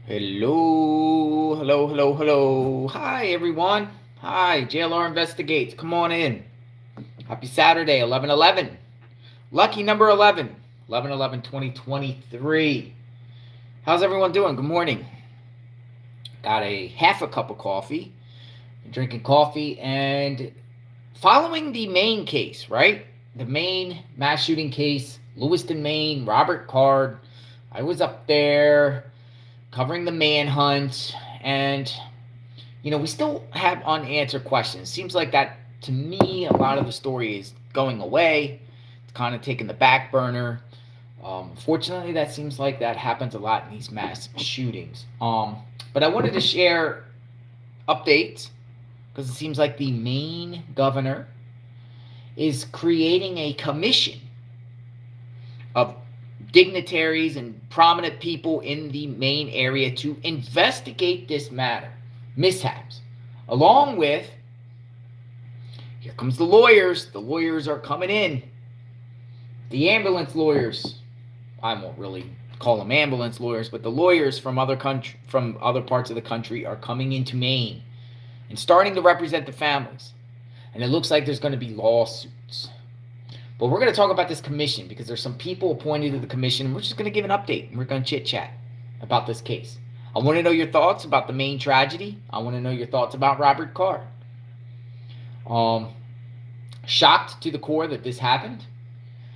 Hello, hello, hello, hello. Hi, everyone. Hi, JLR Investigates. Come on in. Happy Saturday, 11/11. Lucky number 11, 11/11/2023. How's everyone doing? Good morning. Got a half a cup of coffee. Been drinking coffee and following the Maine case, right? The Maine mass shooting case, Lewiston, Maine, Robert Card. I was up there covering the manhunt, and we still have unanswered questions. Seems like that to me. A lot of the story is going away. It's kind of taking the back burner. Fortunately, that seems like that happens a lot in these mass shootings. But I wanted to share updates because it seems like the Maine governor is creating a commission of dignitaries and prominent people in the Maine area to investigate this matter, mishaps, along with, here comes the lawyers. The lawyers are coming in. The ambulance lawyers. I won't really call them ambulance lawyers, but the lawyers from other parts of the country are coming into Maine and starting to represent the families. And it looks like there's going to be lawsuits. But we're going to talk about this commission because there's some people appointed to the commission. We're just going to give an update and we're going to chit chat about this case. I want to know your thoughts about the Maine tragedy. I want to know your thoughts about Robert Card. Shocked to the core that this happened.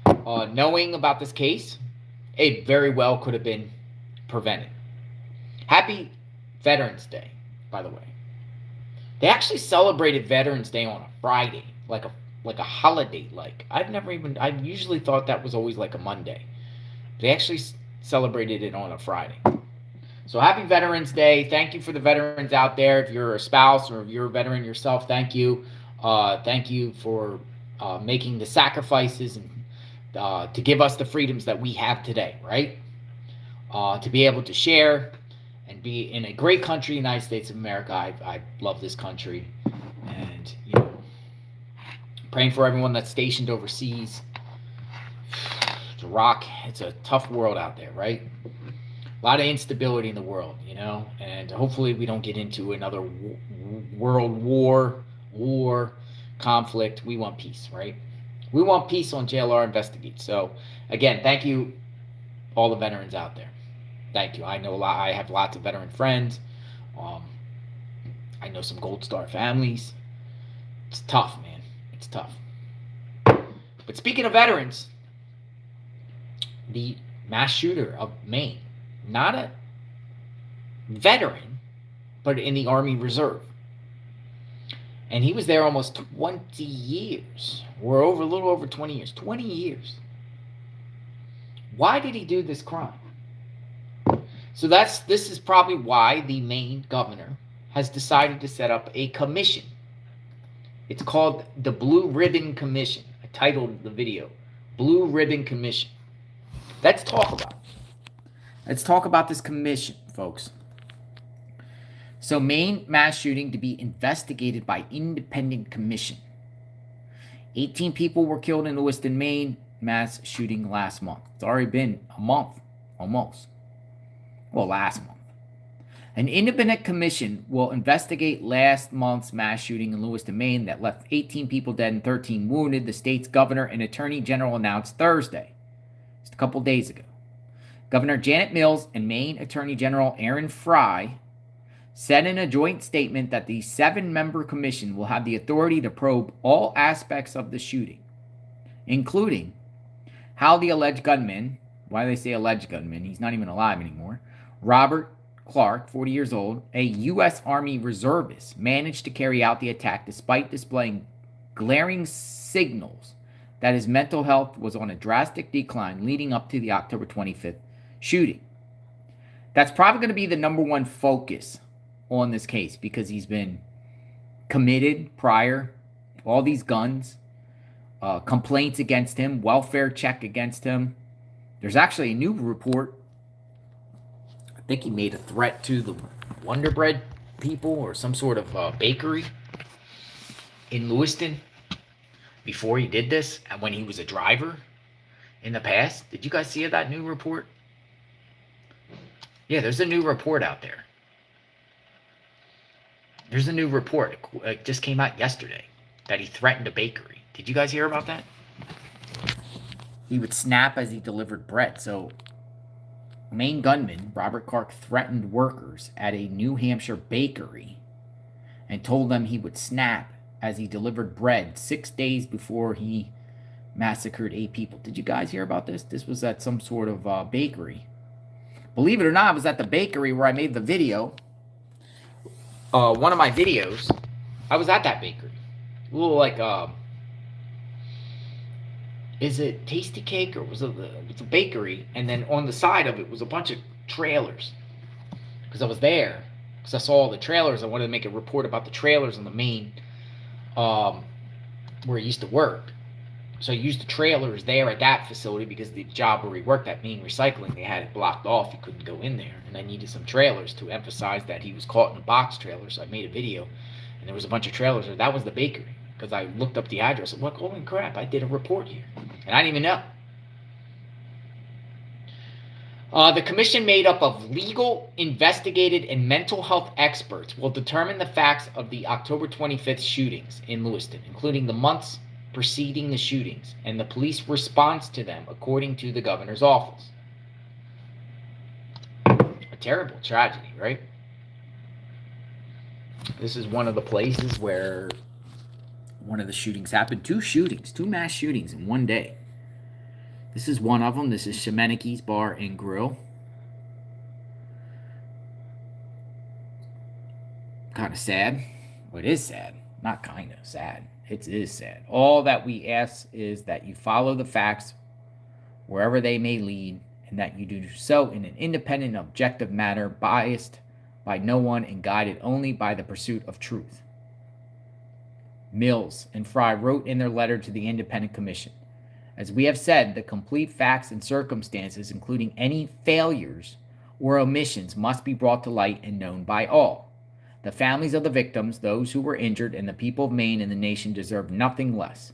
Knowing about this case, it very well could have been prevented. Happy Veterans Day, by the way. They actually celebrated Veterans Day on a Friday, like a holiday. I usually thought that was always like a Monday. They actually celebrated it on a Friday. So happy Veterans Day. Thank you for the veterans out there. If you're a spouse or if you're a veteran yourself, thank you. Thank you for making the sacrifices and to give us the freedoms that we have today, right? To be able to share and be in a great country, United States of America. I love this country. And, praying for everyone that's stationed overseas. Iraq, it's a tough world out there, right? A lot of instability in the world, and hopefully we don't get into another world war, conflict. We want peace, right? We want peace on JLR Investigate. So, again, thank you, all the veterans out there. Thank you. I know a lot. I have lots of veteran friends. I know some Gold Star families. It's tough, man. It's tough. But speaking of veterans, the mass shooter of Maine, not a veteran, but in the Army Reserve. And he was there almost 20 years. We're a little over 20 years. 20 years. Why did he do this crime? So this is probably why the Maine governor has decided to set up a commission. It's called the Blue Ribbon Commission. I titled the video, Blue Ribbon Commission. Let's talk about it. Let's talk about this commission, folks. So, Maine mass shooting to be investigated by independent commission. 18 people were killed in Lewiston, Maine mass shooting last month. It's already been a month, almost. Well, last month. An independent commission will investigate last month's mass shooting in Lewiston, Maine that left 18 people dead and 13 wounded, the state's governor and attorney general announced Thursday, just a couple days ago. Governor Janet Mills and Maine Attorney General Aaron Fry said in a joint statement that the 7-member commission will have the authority to probe all aspects of the shooting, including how the alleged gunman, why do they say alleged gunman? He's not even alive anymore, Robert Clark, 40 years old, a U.S. Army reservist, managed to carry out the attack despite displaying glaring signals that his mental health was on a drastic decline leading up to the October 25th shooting. That's probably going to be the number one focus on this case because he's been committed prior, all these guns, complaints against him, welfare check against him. There's actually a new report. I think he made a threat to the Wonder Bread people or some sort of bakery in Lewiston before he did this and when he was a driver in the past. Did you guys see that new report? Yeah, there's a new report out there. There's a new report. It just came out yesterday that he threatened a bakery. Did you guys hear about that? He would snap as he delivered bread. So, Maine gunman Robert Clark threatened workers at a New Hampshire bakery and told them he would snap as he delivered bread 6 days before he massacred 8 people. Did you guys hear about this? This was at some sort of bakery. Believe it or not, it was at the bakery where I made the video. One of my videos, I was at that bakery. A little like, is it Tasty Cake or was it it's a bakery? And then on the side of it was a bunch of trailers. Because I was there, because I saw all the trailers. I wanted to make a report about the trailers on the Maine, where I used to work. So I used the trailers there at that facility because the job where we worked at Maine Recycling, they had it blocked off. You couldn't go in there. And I needed some trailers to emphasize that he was caught in a box trailer. So I made a video. And there was a bunch of trailers there. That was the bakery. Because I looked up the address. I'm like, holy crap, I did a report here. And I didn't even know. The commission, made up of legal, investigative, and mental health experts, will determine the facts of the October 25th shootings in Lewiston, including the months preceding the shootings and the police response to them, according to the governor's office. A terrible tragedy, right? This is one of the places where one of the shootings happened. 2 shootings, 2 mass shootings in one day. This is one of them. This is Shemeniki's Bar and Grill. Kind of sad. Well, it is sad. Not kind of sad. It is sad. All that we ask is that you follow the facts wherever they may lead, and that you do so in an independent, objective manner, biased by no one and guided only by the pursuit of truth. Mills and Fry wrote in their letter to the Independent Commission, as we have said, the complete facts and circumstances, including any failures or omissions, must be brought to light and known by all. The families of the victims, those who were injured, and the people of Maine and the nation deserve nothing less.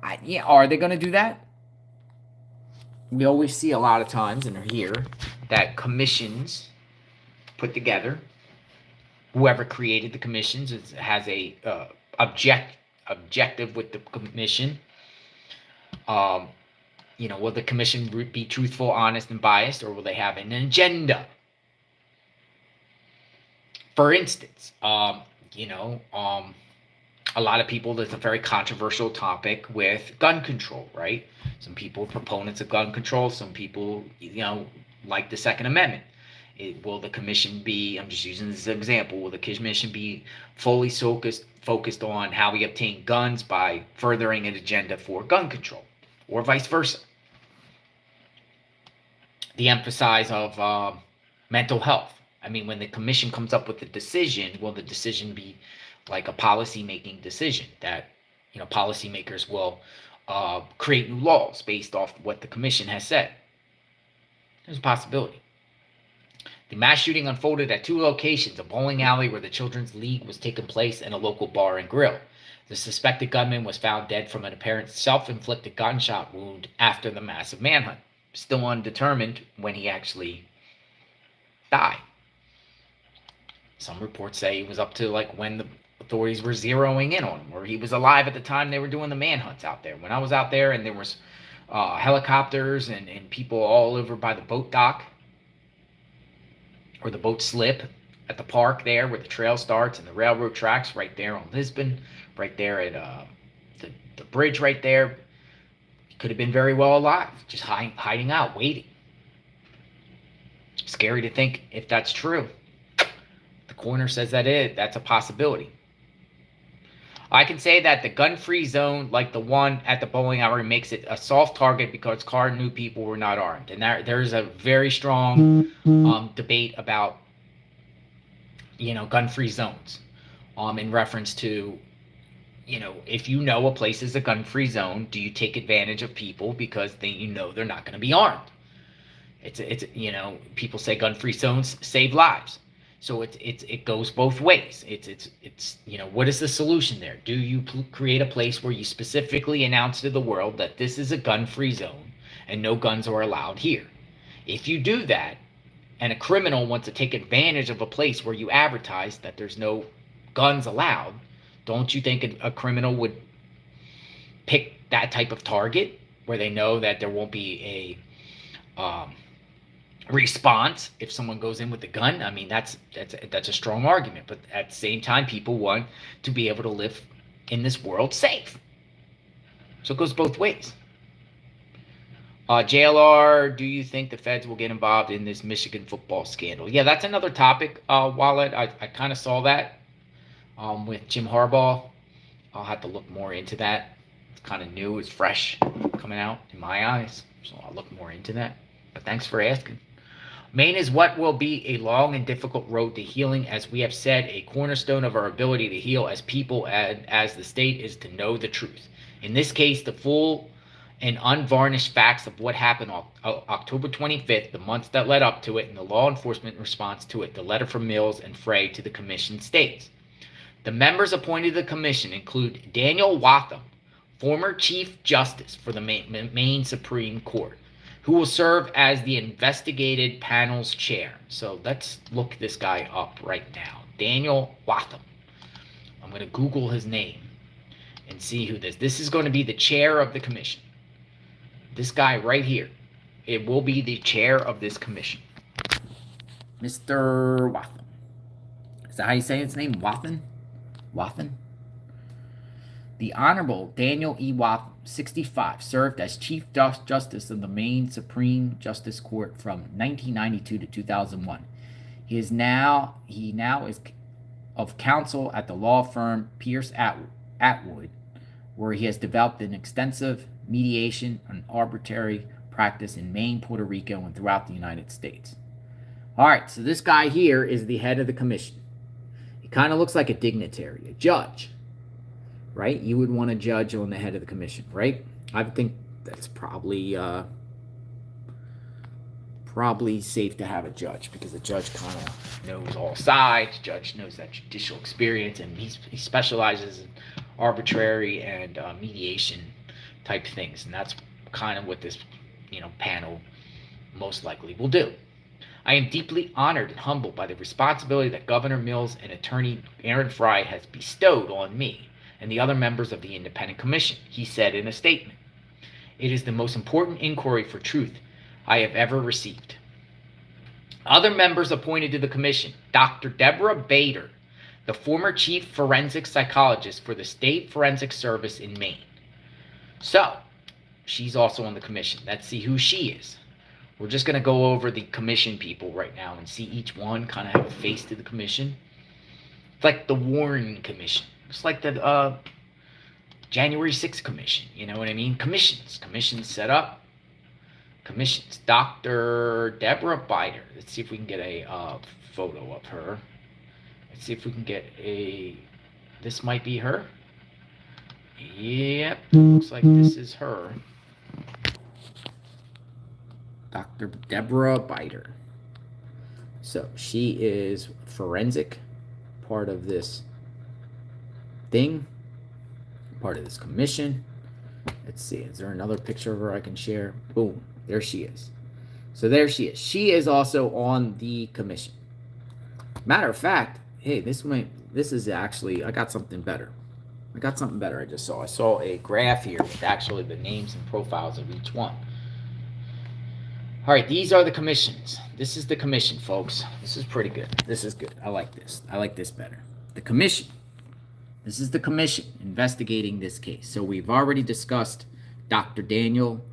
Are they going to do that? We always see a lot of times, and hear, that commissions put together, whoever created the commissions has a objective with the commission. Will the commission be truthful, honest, and biased, or will they have an agenda? For instance, a lot of people, there's a very controversial topic with gun control, right? Some people are proponents of gun control. Some people, like the Second Amendment. Will the commission be, I'm just using this as an example, will the commission be fully focused on how we obtain guns by furthering an agenda for gun control, or vice versa? The emphasis of mental health. I mean, when the commission comes up with a decision, will the decision be like a policy-making decision that, policymakers will create new laws based off what the commission has said? There's a possibility. The mass shooting unfolded at 2 locations, a bowling alley where the Children's League was taking place and a local bar and grill. The suspected gunman was found dead from an apparent self-inflicted gunshot wound after the massive manhunt. Still undetermined when he actually died. Some reports say he was up to when the authorities were zeroing in on him, or he was alive at the time they were doing the manhunts out there. When I was out there and there was helicopters and people all over by the boat dock, or the boat slip at the park there where the trail starts, and the railroad tracks right there on Lisbon, right there at the bridge right there. He could have been very well alive, just hiding out, waiting. Scary to think if that's true. The coroner says that's a possibility. I can say that the gun-free zone, like the one at the bowling alley, makes it a soft target because Carr knew people were not armed. And there's a very strong debate about, gun-free zones in reference to, if a place is a gun-free zone, do you take advantage of people because they're not going to be armed? It's people say gun-free zones save lives. So it goes both ways. It's what is the solution there? Do you create a place where you specifically announce to the world that this is a gun-free zone and no guns are allowed here? If you do that, and a criminal wants to take advantage of a place where you advertise that there's no guns allowed, don't you think a criminal would pick that type of target where they know that there won't be a response if someone goes in with a gun? I mean, that's a strong argument, but at the same time, people want to be able to live in this world safe. So it goes both ways. JLR, do you think the feds will get involved in this Michigan football scandal? Yeah, that's another topic, Wallet. I kind of saw that with Jim Harbaugh. I'll have to look more into that. It's kind of new. It's fresh coming out in my eyes. So I'll look more into that. But thanks for asking. Maine is what will be a long and difficult road to healing. As we have said, a cornerstone of our ability to heal as people and as the state is to know the truth. In this case, the full and unvarnished facts of what happened on October 25th, the months that led up to it, and the law enforcement response to it. The letter from Mills and Frey to the commission states. The members appointed to the commission include Daniel Watham, former Chief Justice for the Maine Supreme Court, who will serve as the investigated panel's chair. So let's look this guy up right now. Daniel Watham. I'm going to Google his name and see who this is going to be the chair of the commission. This guy right here. It will be the chair of this commission. Mr. Watham. Is that how you say his name? Watham? Watham? The Honorable Daniel E. Watham, 65, served as Chief Justice of the Maine Supreme Justice Court from 1992 to 2001. He now is of counsel at the law firm Pierce Atwood, where he has developed an extensive mediation and arbitrary practice in Maine, Puerto Rico, and throughout the United States. All right, so this guy here is the head of the commission. He kind of looks like a dignitary, a judge, right? You would want a judge on the head of the commission, right? I think that's probably safe to have a judge, because the judge kind of knows all sides. The judge knows that judicial experience, and he specializes in arbitrary and mediation type things, and that's kind of what this panel most likely will do. I am deeply honored and humbled by the responsibility that Governor Mills and Attorney Aaron Frey has bestowed on me and the other members of the Independent Commission, he said in a statement. It is the most important inquiry for truth I have ever received. Other members appointed to the commission: Dr. Deborah Bader, the former chief forensic psychologist for the State Forensic Service in Maine. So, she's also on the commission. Let's see who she is. We're just going to go over the commission people right now and see each one kind of have a face to the commission. It's like the Warren Commission. It's like the January 6th Commission. You know what I mean? Commissions set up. Commissions. Dr. Deborah Bader. Let's see if we can get a photo of her. Let's see if we can get a... This might be her. Yep. Looks like this is her. Dr. Deborah Bader. So she is forensic, part of this thing, part of this commission. Let's see, is there another picture of her I can share? Boom, there she is. So there she is. She is also on the commission. Matter of fact, hey, this is actually, I got something better. I just saw. I saw a graph here with actually the names and profiles of each one. All right, these are the commissions. This is the commission, folks. This is pretty good. This is good. I like this. I like this better. The commission. This is the commission investigating this case. So we've already discussed Dr. Daniel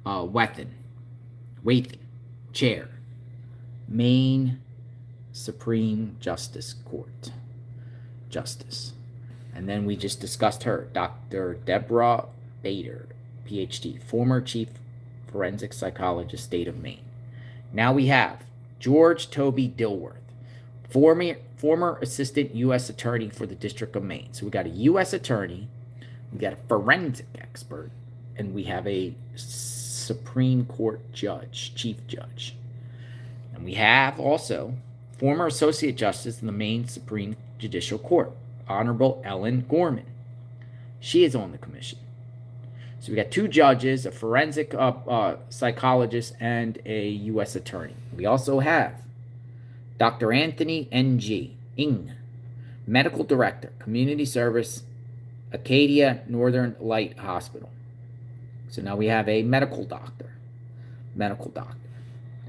Watham, chair, Maine Supreme Justice Court, Justice. And then we just discussed her, Dr. Deborah Bader, PhD, former chief forensic psychologist, state of Maine. Now we have George Toby Dilworth, former assistant U.S. attorney for the District of Maine. So we got a U.S. attorney, we got a forensic expert, and we have a Supreme Court judge, chief judge. And we have also former associate justice in the Maine Supreme Judicial Court, Honorable Ellen Gorman. She is on the commission. So we got 2 judges, a forensic psychologist, and a U.S. attorney. We also have Dr. Anthony Ng, medical director, community service, Acadia Northern Light Hospital. So now we have a medical doctor. Now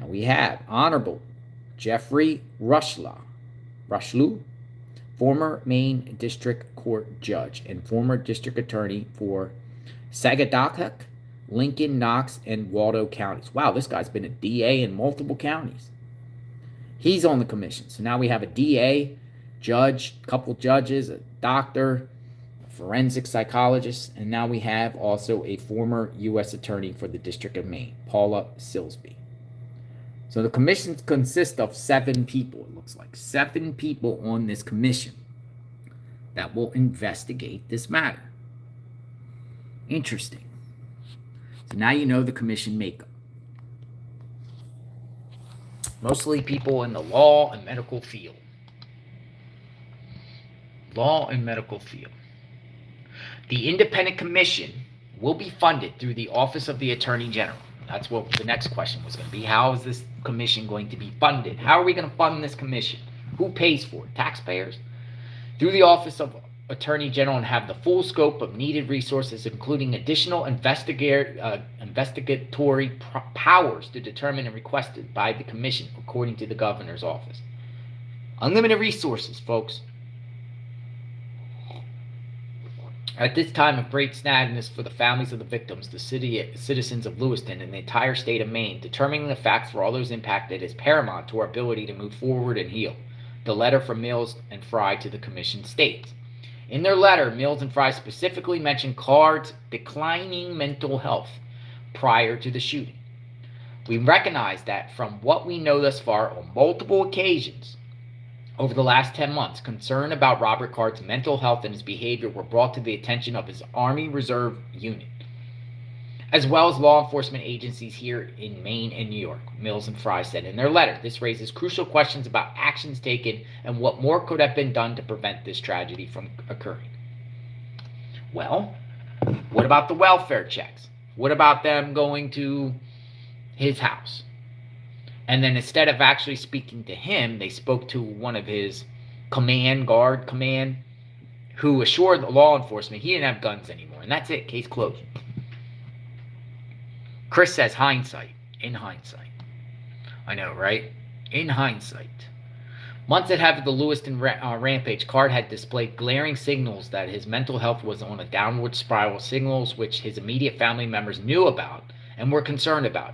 we have Honorable Jeffrey Rushlew, former Maine District Court judge and former district attorney for Sagadahoc, Lincoln, Knox, and Waldo counties. Wow, this guy's been a DA in multiple counties. He's on the commission. So now we have a DA, judge, a couple judges, a doctor, a forensic psychologist, and now we have also a former U.S. attorney for the District of Maine, Paula Silsby. So the commission consists of 7 people, it looks like. 7 people on this commission that will investigate this matter. Interesting. So now you know the commission makeup. Mostly people in the law and medical field. The independent commission will be funded through the Office of the Attorney General. That's what the next question was going to be. How is this commission going to be funded? How are we going to fund this commission? Who pays for it? Taxpayers? Through the Office of Attorney General, and have the full scope of needed resources, including additional investigatory powers to determine and requested by the commission, according to the governor's office. Unlimited resources, folks. At this time of great sadness for the families of the victims, the citizens of Lewiston, and the entire state of Maine, determining the facts for all those impacted is paramount to our ability to move forward and heal. The letter from Mills and Fry to the commission states. In their letter, Mills and Fry specifically mentioned Card's declining mental health prior to the shooting. We recognize that from what we know thus far, on multiple occasions over the last 10 months, concern about Robert Card's mental health and his behavior were brought to the attention of his Army Reserve unit, as well as law enforcement agencies here in Maine and New York, Mills and Fry said in their letter. This raises crucial questions about actions taken and what more could have been done to prevent this tragedy from occurring. Well, what about the welfare checks? What about them going to his house? And then instead of actually speaking to him, they spoke to one of his command, who assured the law enforcement he didn't have guns anymore. And that's it, case closed. Chris says in hindsight. I know, right? In hindsight. Months ahead of the Lewiston rampage, Card had displayed glaring signals that his mental health was on a downward spiral, signals which his immediate family members knew about and were concerned about,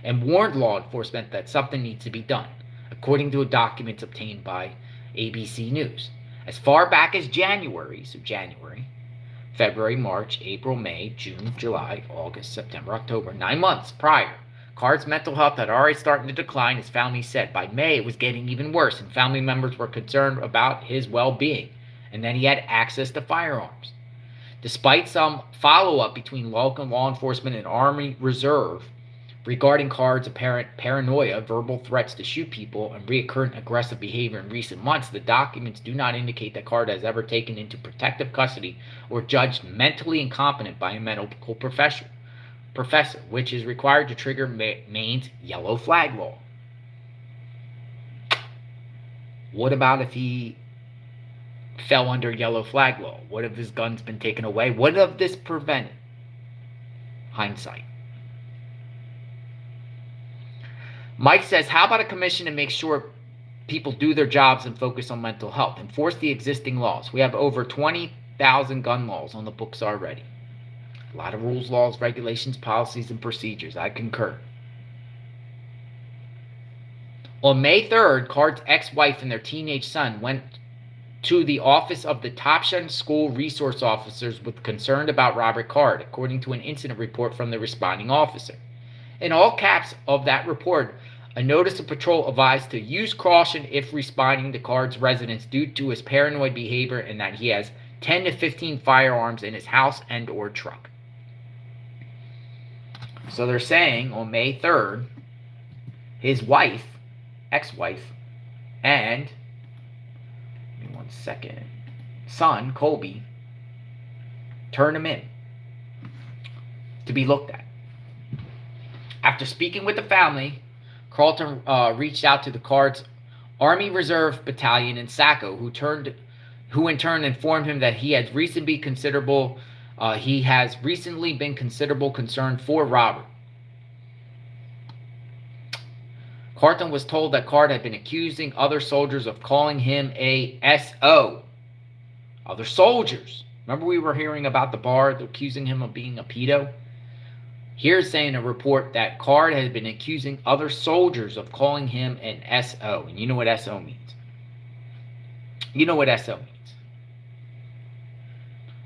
and warned law enforcement that something needs to be done, according to documents obtained by ABC News. As far back as January, February, March, April, May, June, July, August, September, October, 9 months prior, Card's mental health had already started to decline, his family said. By May, it was getting even worse, and family members were concerned about his well-being, and that he had access to firearms. Despite some follow-up between local law enforcement and Army Reserve regarding Card's apparent paranoia, verbal threats to shoot people, and recurrent aggressive behavior in recent months, the documents do not indicate that Card has ever taken into protective custody or judged mentally incompetent by a medical professor, which is required to trigger Maine's yellow flag law. What about if he fell under yellow flag law? What if his gun's been taken away? What if this prevented? Hindsight. Mike says, how about a commission to make sure people do their jobs and focus on mental health? Enforce the existing laws. We have over 20,000 gun laws on the books already. A lot of rules, laws, regulations, policies, and procedures. I concur. On May 3rd, Card's ex-wife and their teenage son went to the office of the Topsham School resource officers with concern about Robert Card, according to an incident report from the responding officer. In all caps of that report, a notice of patrol advised to use caution if responding to Card's residence due to his paranoid behavior and that he has 10 to 15 firearms in his house and or truck. So they're saying on May 3rd, his wife, ex-wife, and, give me 1 second, son, Colby, turned him in. to be looked at. After speaking with the family, Carlton reached out to the Card's Army Reserve Battalion in Saco, who in turn informed him that he has recently been considerable concern for Robert. Carlton was told that Card had been accusing other soldiers of calling him a SO. Other soldiers. Remember we were hearing about the bar accusing him of being a pedo? Here's saying a report that Card has been accusing other soldiers of calling him an SO. And you know what SO means. You know what SO means.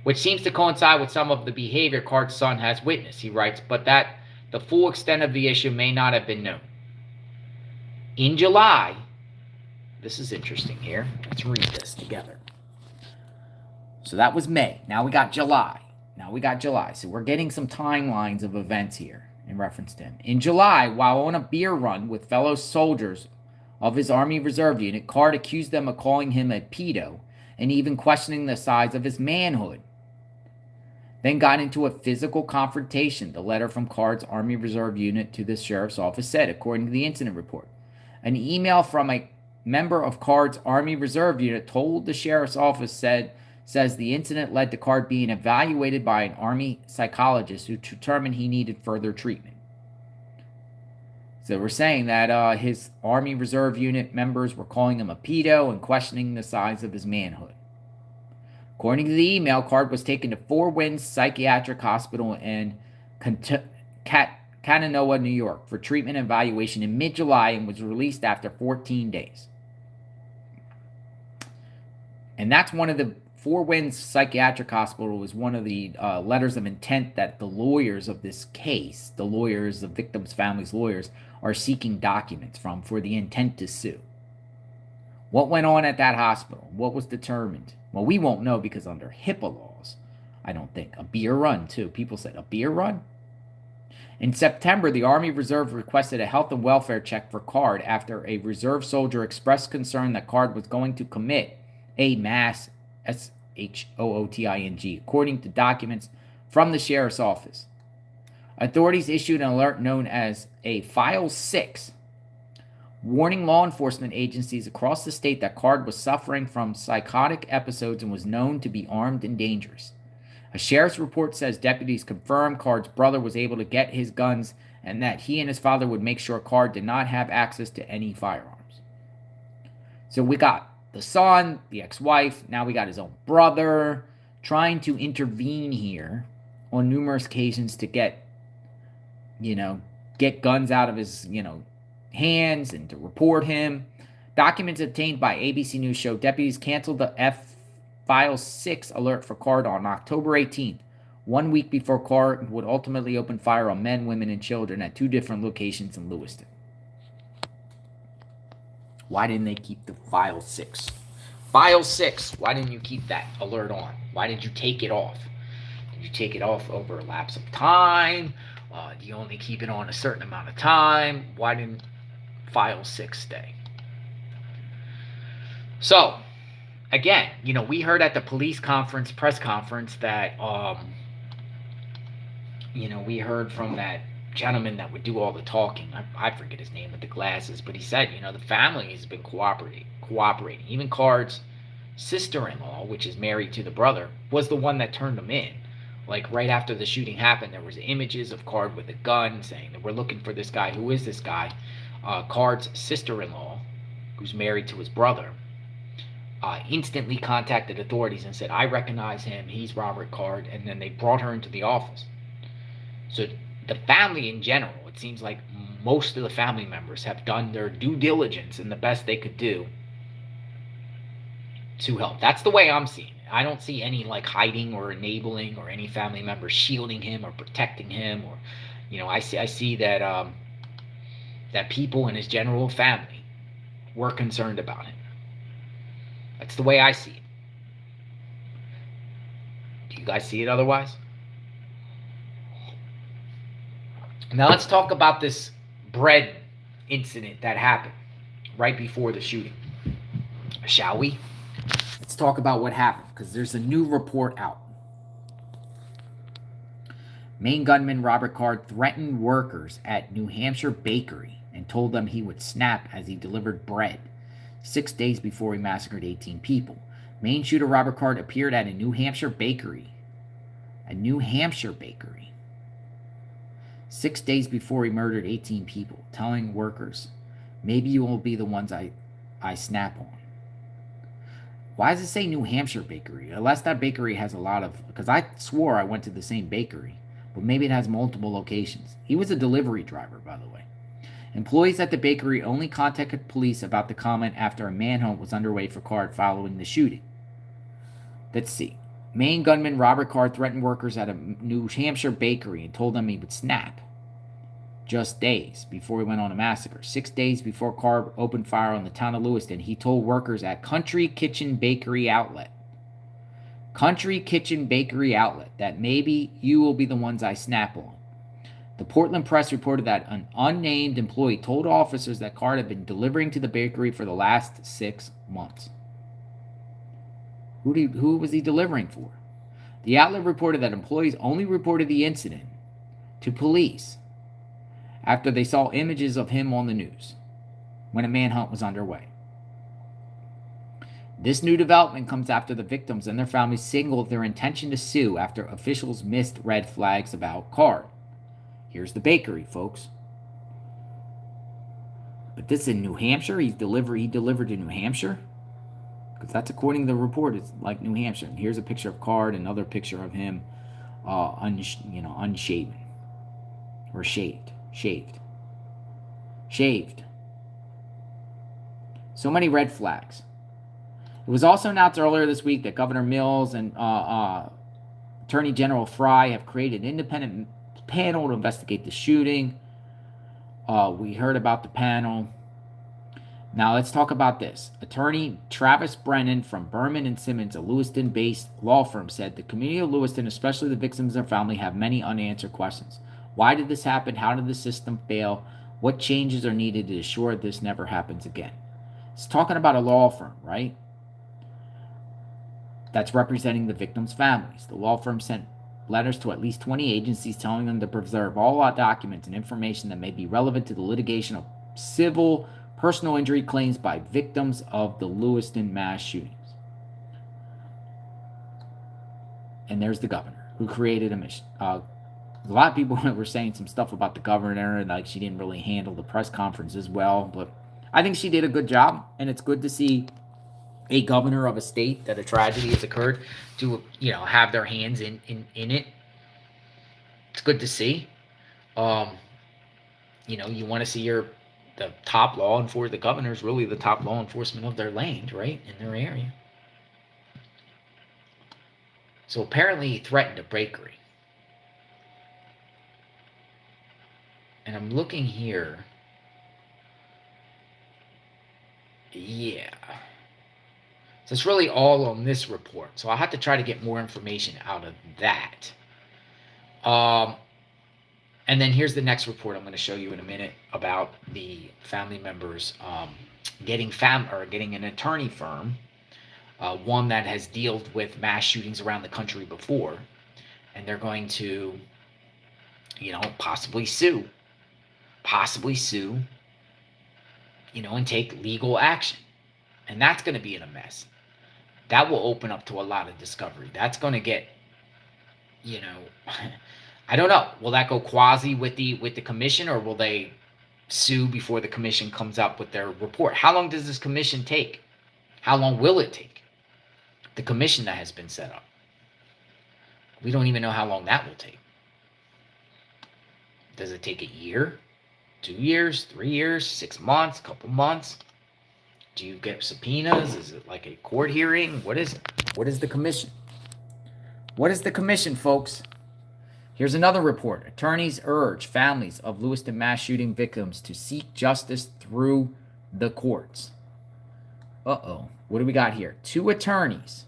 Which seems to coincide with some of the behavior Card's son has witnessed, he writes, but that the full extent of the issue may not have been known. In July, this is interesting here. Let's read this together. So that was May. Now we got July. So we're getting some timelines of events here in reference to him. In July, while on a beer run with fellow soldiers of his Army Reserve unit, Card accused them of calling him a pedo and even questioning the size of his manhood. Then got into a physical confrontation, the letter from Card's Army Reserve unit to the sheriff's office said, according to the incident report. An email from a member of Card's Army Reserve unit told the sheriff's office says the incident led to Card being evaluated by an Army psychologist who determined he needed further treatment. So we're saying that his Army Reserve unit members were calling him a pedo and questioning the size of his manhood. According to the email, Card was taken to Four Winds Psychiatric Hospital in Kananoa, New York, for treatment and evaluation in mid-July and was released after 14 days. And that's one of the Four Winds Psychiatric Hospital was one of the letters of intent that the lawyers of this case, the lawyers, the victims' families' lawyers, are seeking documents from for the intent to sue. What went on at that hospital? What was determined? Well, we won't know because under HIPAA laws, I don't think. A beer run, too. People said, a beer run? In September, the Army Reserve requested a health and welfare check for Card after a reserve soldier expressed concern that Card was going to commit a mass shooting, according to documents from the sheriff's office. Authorities issued an alert known as a File 6, warning law enforcement agencies across the state that Card was suffering from psychotic episodes and was known to be armed and dangerous. A sheriff's report says deputies confirmed Card's brother was able to get his guns and that he and his father would make sure Card did not have access to any firearms. So we got the son, the ex-wife, now we got his own brother trying to intervene here on numerous occasions to get guns out of his, hands and to report him. Documents obtained by ABC News show deputies canceled the File 6 alert for Card on October 18th, 1 week before Card would ultimately open fire on men, women, and children at two different locations in Lewiston. Why didn't they keep the File 6? File 6, why didn't you keep that alert on? Why did you take it off? Did you take it off over a lapse of time? Do you only keep it on a certain amount of time? Why didn't File 6 stay? So, again, we heard at the police press conference that, we heard from that gentleman that would do all the talking. I forget his name with the glasses, but he said, the family has been cooperating. Even Card's sister-in-law, which is married to the brother, was the one that turned him in. Like right after the shooting happened, there was images of Card with a gun saying that we're looking for this guy. Who is this guy? Card's sister-in-law, who's married to his brother, instantly contacted authorities and said, I recognize him, he's Robert Card, and then they brought her into the office. So the family in general, it seems like most of the family members have done their due diligence and the best they could do to help. That's the way I'm seeing it. I don't see any hiding or enabling or any family member shielding him or protecting him, or I see that that people in his general family were concerned about him. That's the way I see it. Do you guys see it otherwise? Now let's talk about this bread incident that happened right before the shooting. Shall we? Let's talk about what happened, because there's a new report out. Maine gunman Robert Card threatened workers at New Hampshire bakery and told them he would snap as he delivered bread 6 days before he massacred 18 people. Maine shooter Robert Card appeared at a New Hampshire bakery. 6 days before he murdered 18 people, telling workers, maybe you will be the ones I snap on. Why does it say New Hampshire bakery? Unless that bakery has a lot of, because I swore I went to the same bakery, but maybe it has multiple locations. He was a delivery driver, by the way. Employees at the bakery only contacted police about the comment after a manhunt was underway for Card following the shooting. Let's see. Maine gunman Robert Card threatened workers at a New Hampshire bakery and told them he would snap just days before he went on a massacre. 6 days before Card opened fire on the town of Lewiston, he told workers at Country Kitchen Bakery Outlet that maybe you will be the ones I snap on. The Portland Press reported that an unnamed employee told officers that Card had been delivering to the bakery for the last 6 months. Who was he delivering for? The outlet reported that employees only reported the incident to police after they saw images of him on the news when a manhunt was underway. This new development comes after the victims and their families signaled their intention to sue after officials missed red flags about Card. Here's the bakery, folks. But this is in New Hampshire? He delivered to New Hampshire? Because that's according to the report. It's like New Hampshire. And here's a picture of Card, another picture of him unshaven. Or shaved. So many red flags. It was also announced earlier this week that Governor Mills and Attorney General Fry have created an independent panel to investigate the shooting. We heard about the panel. Now let's talk about this. Attorney Travis Brennan from Berman and Simmons, a Lewiston-based law firm, said the community of Lewiston, especially the victims and their family, have many unanswered questions. Why did this happen? How did the system fail? What changes are needed to ensure this never happens again? It's talking about a law firm, right? That's representing the victims' families. The law firm sent letters to at least 20 agencies telling them to preserve all documents and information that may be relevant to the litigation of civil personal injury claims by victims of the Lewiston mass shootings. And there's the governor who created a mission. A lot of people were saying some stuff about the governor, like she didn't really handle the press conference as well, but I think she did a good job, and it's good to see a governor of a state that a tragedy has occurred to, have their hands in it. It's good to see. You want to see the top law enforcement. The governor is really the top law enforcement of their land, right, in their area. So apparently he threatened a bakery. And I'm looking here. Yeah. So it's really all on this report. So I'll have to try to get more information out of that. And then here's the next report I'm going to show you in a minute about the family members getting an attorney firm, one that has dealt with mass shootings around the country before, and they're going to, possibly sue, and take legal action. And that's going to be in a mess. That will open up to a lot of discovery. That's going to get, I don't know. Will that go quasi with the commission, or will they sue before the commission comes up with their report? How long does this commission take? How long will it take? The commission that has been set up. We don't even know how long that will take. Does it take a year? 2 years? 3 years? 6 months? Couple months? Do you get subpoenas? Is it like a court hearing? What is it? What is the commission? What is the commission, folks? Here's another report. Attorneys urge families of Lewiston mass shooting victims to seek justice through the courts. Uh-oh. What do we got here? 2 attorneys,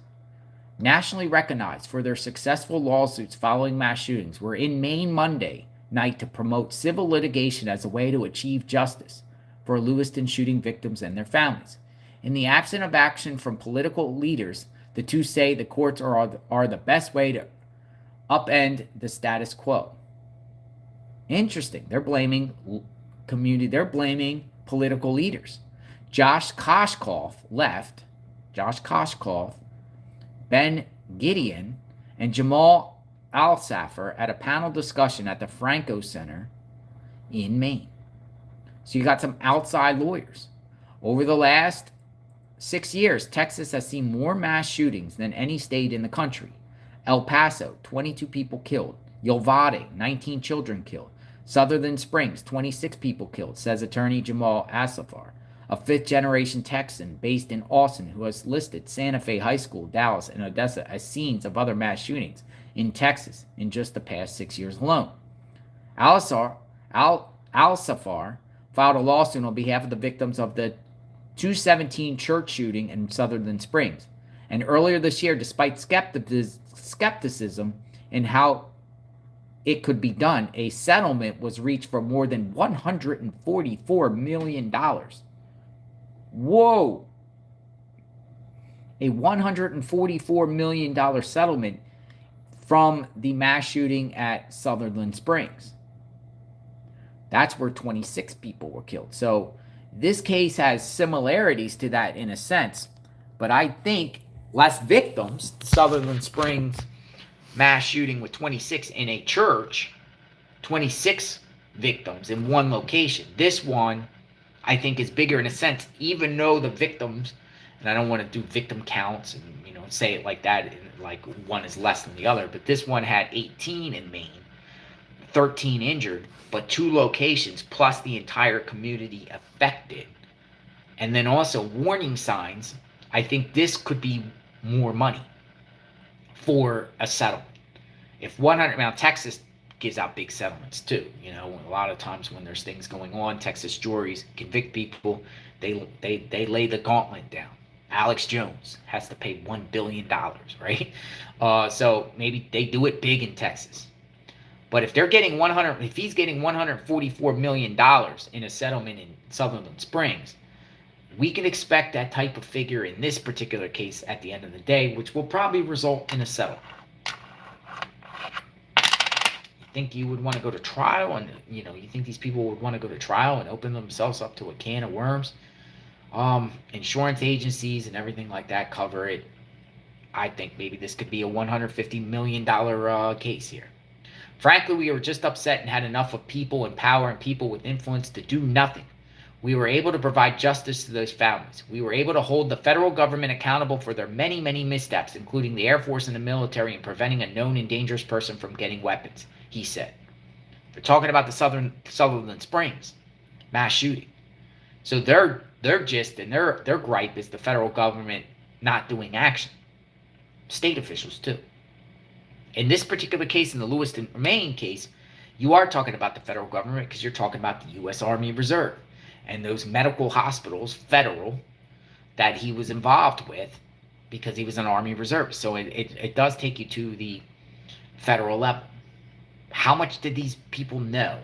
nationally recognized for their successful lawsuits following mass shootings, were in Maine Monday night to promote civil litigation as a way to achieve justice for Lewiston shooting victims and their families. In the absence of action from political leaders, the 2 say the courts are the best way to upend the status quo. Interesting. They're blaming political leaders. Josh Koshkoff left. Josh Koshkoff, Ben Gideon, and Jamal Alsafar at a panel discussion at the Franco Center in Maine. So you got some outside lawyers. Over the last 6 years, Texas has seen more mass shootings than any state in the country. El Paso, 22 people killed. Uvalde, 19 children killed. Sutherland Springs, 26 people killed, says attorney Jamal Asafar, a fifth-generation Texan based in Austin who has listed Santa Fe High School, Dallas, and Odessa as scenes of other mass shootings in Texas in just the past 6 years alone. Al-Safar filed a lawsuit on behalf of the victims of the 217 church shooting in Sutherland Springs. And earlier this year, despite skepticism in how it could be done, a settlement was reached for more than $144 million. Whoa! A $144 million settlement from the mass shooting at Sutherland Springs. That's where 26 people were killed. So this case has similarities to that in a sense, but I think less victims. Sutherland Springs mass shooting with 26 in a church, 26 victims in one location. This one, I think, is bigger in a sense, even though the victims, and I don't want to do victim counts and say it like that, like one is less than the other, but this one had 18 in Maine, 13 injured, but 2 locations plus the entire community affected. And then also warning signs. I think this could be more money for a settlement. If 100, now Texas gives out big settlements too. A lot of times when there's things going on, Texas juries convict people. They lay the gauntlet down. Alex Jones has to pay $1 billion, right? So maybe they do it big in Texas. But if he's getting $144 million in a settlement in Sutherland Springs, we can expect that type of figure in this particular case at the end of the day, which will probably result in a settlement. You think you would want to go to trial, and you think these people would want to go to trial and open themselves up to a can of worms? Insurance agencies and everything like that cover it. I think maybe this could be a $150 million case here. Frankly, we were just upset and had enough of people in power and people with influence to do nothing. We were able to provide justice to those families. We were able to hold the federal government accountable for their many, many missteps, including the Air Force and the military, in preventing a known and dangerous person from getting weapons, he said. They're talking about the Sutherland Springs mass shooting. So their gist and their gripe is the federal government not doing action. State officials too. In this particular case, in the Lewiston Maine case, you are talking about the federal government because you're talking about the U.S. Army Reserve and those medical hospitals, federal, that he was involved with because he was an Army Reserve. So it does take you to the federal level. How much did these people know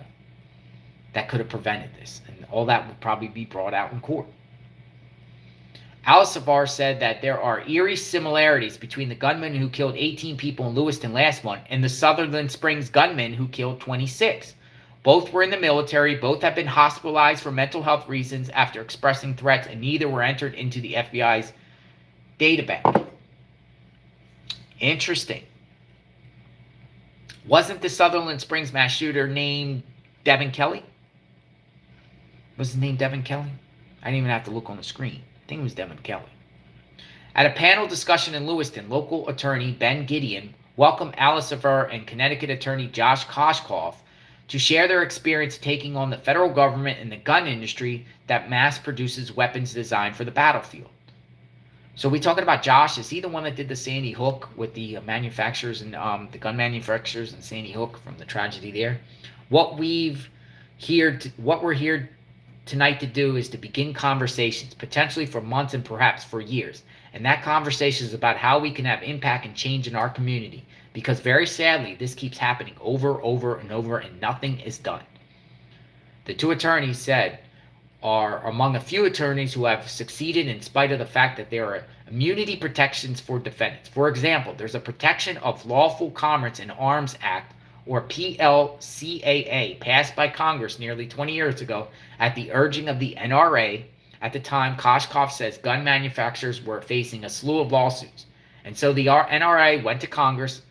that could have prevented this? And all that would probably be brought out in court. Al-Safar said that there are eerie similarities between the gunman who killed 18 people in Lewiston last month and the Sutherland Springs gunman who killed 26. Both were in the military, both have been hospitalized for mental health reasons after expressing threats, and neither were entered into the FBI's databank. Interesting. Wasn't the Sutherland Springs mass shooter named Devin Kelly? Was his name Devin Kelly? I didn't even have to look on the screen. I think it was Devin Kelly. At a panel discussion in Lewiston, local attorney Ben Gideon welcomed Al-Safar and Connecticut attorney Josh Koshkoff to share their experience taking on the federal government and the gun industry that mass produces weapons designed for the battlefield. So we talking about Josh? Is he the one that did the Sandy Hook with the manufacturers and the gun manufacturers in Sandy Hook from the tragedy there? What we're here tonight to do is to begin conversations, potentially for months and perhaps for years. And that conversation is about how we can have impact and change in our community. Because very sadly, this keeps happening over and over, and nothing is done. The two attorneys said are among a few attorneys who have succeeded in spite of the fact that there are immunity protections for defendants. For example, there's a protection of lawful commerce in Arms Act or PLCAA, passed by Congress nearly 20 years ago at the urging of the NRA. At the time, Koshkoff says gun manufacturers were facing a slew of lawsuits. And so the NRA went to Congress,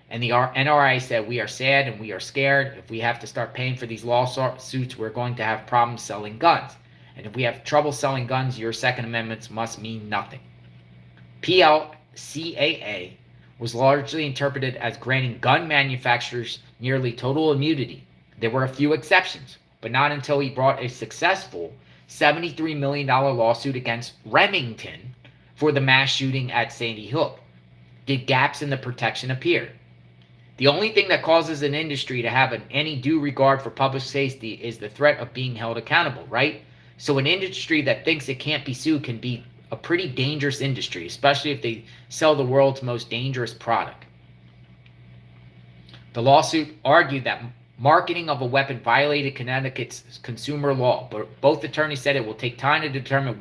and the NRA said, we are sad and we are scared. If we have to start paying for these lawsuits, we're going to have problems selling guns. And if we have trouble selling guns, your Second Amendments must mean nothing. PLCAA was largely interpreted as granting gun manufacturers nearly total immunity. There were a few exceptions, but not until he brought a successful $73 million lawsuit against Remington for the mass shooting at Sandy Hook did gaps in the protection appear. The only thing that causes an industry to have any due regard for public safety is the threat of being held accountable, right? So an industry that thinks it can't be sued can be a pretty dangerous industry, especially if they sell the world's most dangerous product. The lawsuit argued that marketing of a weapon violated Connecticut's consumer law, but both attorneys said it will take time to determine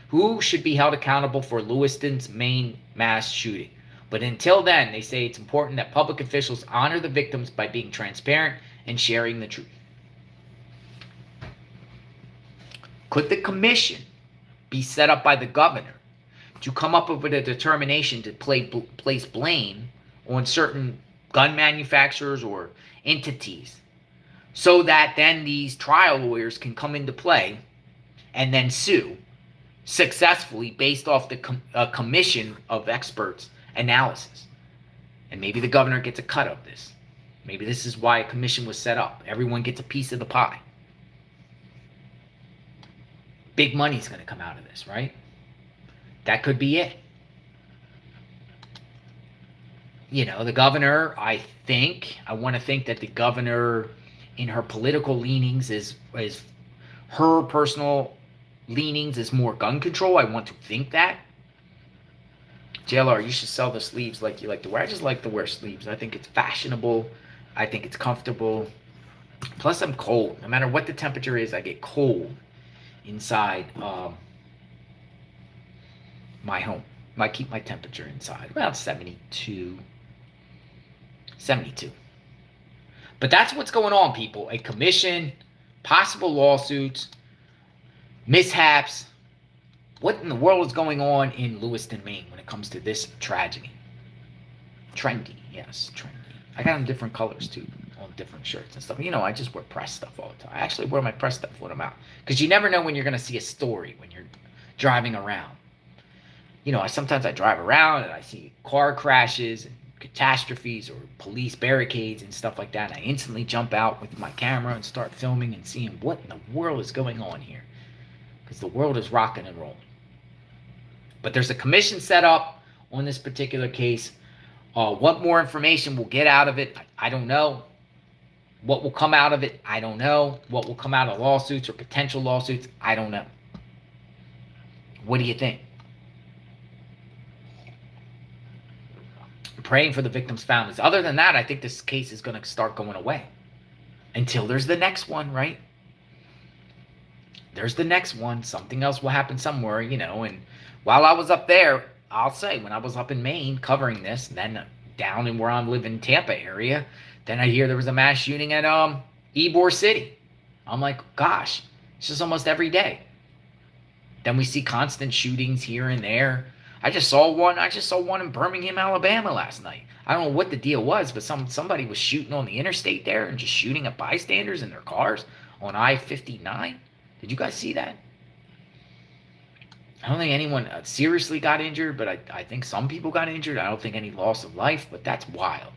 who should be held accountable for Lewiston's Maine mass shooting. But until then, they say it's important that public officials honor the victims by being transparent and sharing the truth. Could the commission be set up by the governor to come up with a determination to place blame on certain gun manufacturers or entities, so that then these trial lawyers can come into play and then sue successfully based off the commission of experts analysis? And maybe the governor gets a cut of this. Maybe this is why a commission was set up. Everyone gets a piece of the pie. Big money's going to come out of this, right? That could be it. You know, the governor, I want to think that the governor, in her political leanings, is her personal leanings is more gun control. I want to think that. JLR, you should sell the sleeves like you like to wear. I just like to wear sleeves. I think it's fashionable. I think it's comfortable. Plus, I'm cold. No matter what the temperature is, I get cold inside my home. I keep my temperature inside around 72. But that's what's going on, people. A commission, possible lawsuits, mishaps. What in the world is going on in Lewiston, Maine when it comes to this tragedy? Trendy, yes, trendy. I got them different colors too, on different shirts and stuff. You know, I just wear press stuff all the time. I actually wear my press stuff when I'm out, because you never know when you're going to see a story when you're driving around. You know, sometimes I drive around and I see car crashes and catastrophes or police barricades and stuff like that. And I instantly jump out with my camera and start filming and seeing what in the world is going on here, because the world is rocking and rolling. But there's a commission set up on this particular case. What more information we'll get out of it, I don't know. What will come out of it, I don't know. What will come out of lawsuits or potential lawsuits, I don't know. What do you think? I'm praying for the victims' families. Other than that, I think this case is going to start going away until there's the next one, right? There's the next one. Something else will happen somewhere, you know. And while I was up there, I'll say, when I was up in Maine covering this, and then down in where I'm living, Tampa area, then I hear there was a mass shooting at Ybor City. I'm like, gosh, it's just almost every day. Then we see constant shootings here and there. I just saw one in Birmingham, Alabama last night. I don't know what the deal was, but somebody was shooting on the interstate there and just shooting at bystanders in their cars on I-59. Did you guys see that? I don't think anyone seriously got injured, but I think some people got injured. I don't think any loss of life, but that's wild.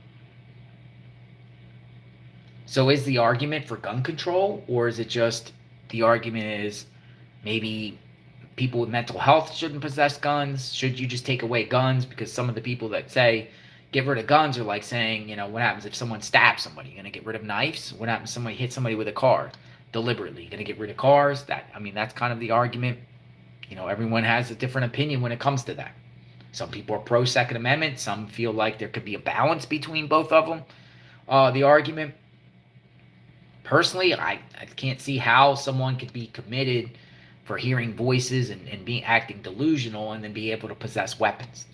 So is the argument for gun control, or is it just the argument is maybe people with mental health shouldn't possess guns? Should you just take away guns? Because some of the people that say get rid of guns are like saying, you know, what happens if someone stabs somebody? You're going to get rid of knives? What happens if somebody hits somebody with a car deliberately? You're going to get rid of cars? That's kind of the argument. You know, everyone has a different opinion when it comes to that. Some people are pro Second Amendment. Some feel like there could be a balance between both of them. The argument. Personally, I can't see how someone could be committed for hearing voices and being acting delusional and then be able to possess weapons,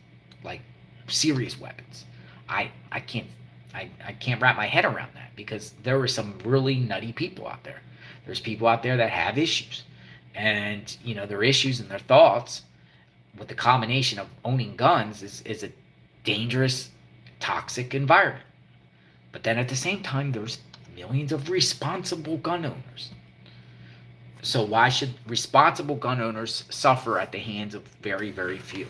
like serious weapons. I can't I can't wrap my head around that, because there are some really nutty people out there. There's people out there that have issues, and their issues and their thoughts with the combination of owning guns is a dangerous, toxic environment. But then at the same time, there's millions of responsible gun owners. So why should responsible gun owners suffer at the hands of very, very few?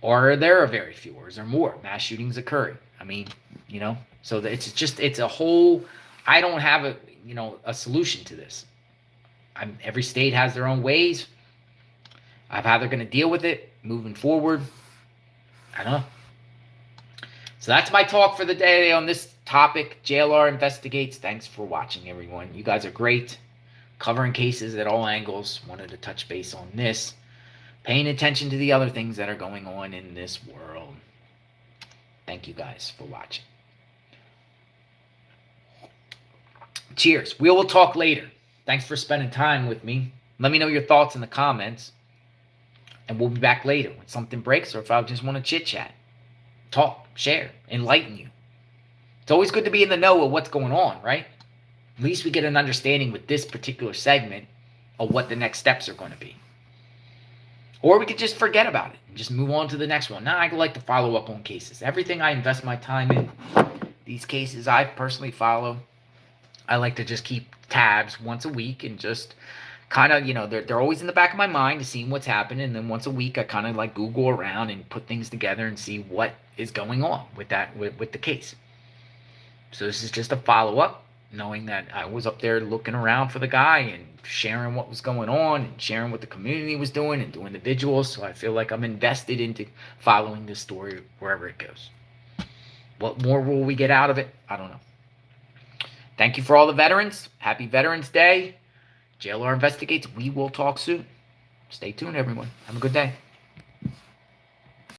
Or are there very few? Or is there more mass shootings occurring? I mean, so it's a whole. I don't have a solution to this. Every state has their own ways of how they're going to deal with it moving forward. I don't know. So that's my talk for the day on this topic. JLR investigates. Thanks for watching, everyone. You guys are great. Covering cases at all angles. Wanted to touch base on this. Paying attention to the other things that are going on in this world. Thank you guys for watching. Cheers. We will talk later. Thanks for spending time with me. Let me know your thoughts in the comments. And we'll be back later when something breaks, or if I just want to chit-chat. Talk, share, enlighten you. It's always good to be in the know of what's going on, right? At least we get an understanding with this particular segment of what the next steps are going to be. Or we could just forget about it and just move on to the next one. Now I like to follow up on cases. Everything I invest my time in, these cases I personally follow, I like to just keep tabs once a week and just kind of, they're always in the back of my mind to see what's happening. And then once a week, I kind of like Google around and put things together and see what is going on with the case. So this is just a follow-up, knowing that I was up there looking around for the guy and sharing what was going on and sharing what the community was doing and doing the visuals. So I feel like I'm invested into following this story wherever it goes. What more will we get out of it? I don't know. Thank you for all the veterans. Happy Veterans Day. JLR investigates. We will talk soon. Stay tuned, everyone. Have a good day.